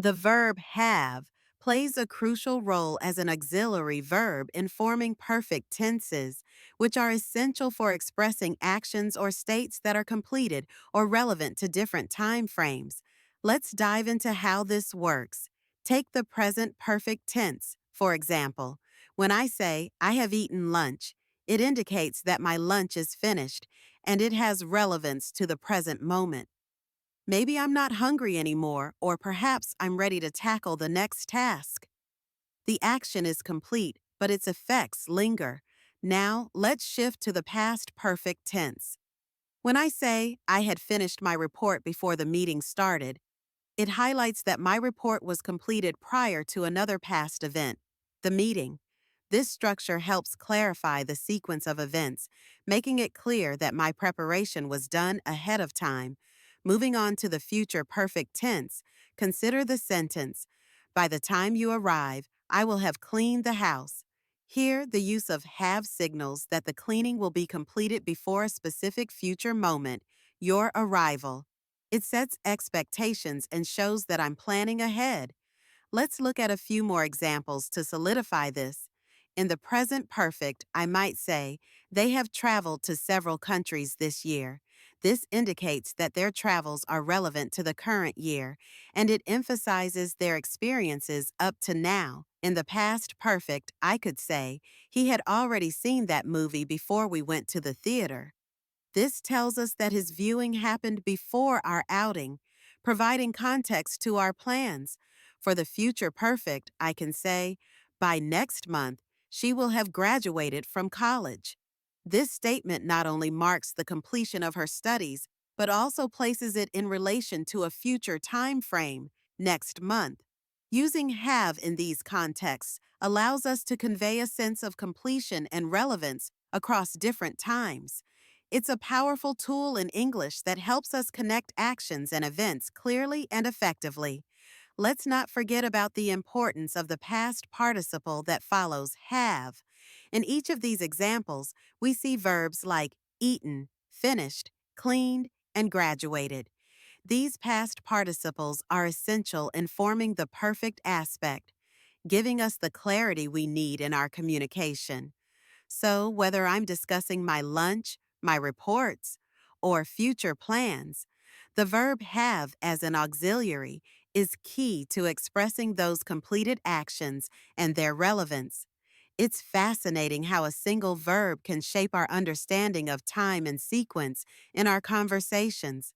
The verb have plays a crucial role as an auxiliary verb in forming perfect tenses, which are essential for expressing actions or states that are completed or relevant to different time frames. Let's dive into how this works. Take the present perfect tense, for example. When I say, I have eaten lunch, it indicates that my lunch is finished, and it has relevance to the present moment. Maybe I'm not hungry anymore, or perhaps I'm ready to tackle the next task. The action is complete, but its effects linger. Now, let's shift to the past perfect tense. When I say, I had finished my report before the meeting started, it highlights that my report was completed prior to another past event, the meeting. This structure helps clarify the sequence of events, making it clear that my preparation was done ahead of time. Moving on to the future perfect tense, consider the sentence, by the time you arrive, I will have cleaned the house. Here, the use of have signals that the cleaning will be completed before a specific future moment, your arrival. It sets expectations and shows that I'm planning ahead. Let's look at a few more examples to solidify this. In the present perfect, I might say, they have traveled to several countries this year. This indicates that their travels are relevant to the current year, and it emphasizes their experiences up to now. In the past perfect, I could say, he had already seen that movie before we went to the theater. This tells us that his viewing happened before our outing, providing context to our plans. For the future perfect, I can say, by next month, she will have graduated from college. This statement not only marks the completion of her studies, but also places it in relation to a future time frame, next month. Using have in these contexts allows us to convey a sense of completion and relevance across different times. It's a powerful tool in English that helps us connect actions and events clearly and effectively. Let's not forget about the importance of the past participle that follows have. In each of these examples, we see verbs like eaten, finished, cleaned, and graduated. These past participles are essential in forming the perfect aspect, giving us the clarity we need in our communication. So, whether I'm discussing my lunch, my reports, or future plans, the verb have as an auxiliary is key to expressing those completed actions and their relevance. It's fascinating how a single verb can shape our understanding of time and sequence in our conversations.